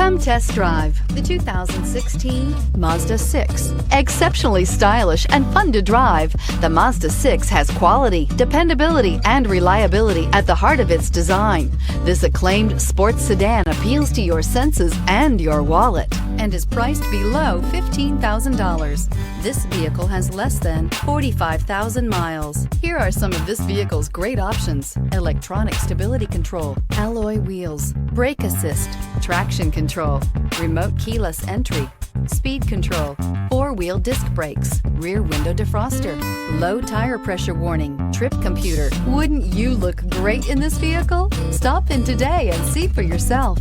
Come test drive the 2016 Mazda 6. Exceptionally stylish and fun to drive, the Mazda 6 has quality, dependability, and reliability at the heart of its design. This acclaimed sports sedan appeals to your senses and your wallet and is priced below $15,000. This vehicle has less than 45,000 miles. Here are some of this vehicle's great options: electronic stability control, alloy wheels, brake assist, traction control, remote keyless entry, speed control, four-wheel disc brakes, rear window defroster, low tire pressure warning, trip computer. Wouldn't you look great in this vehicle? Stop in today and see for yourself.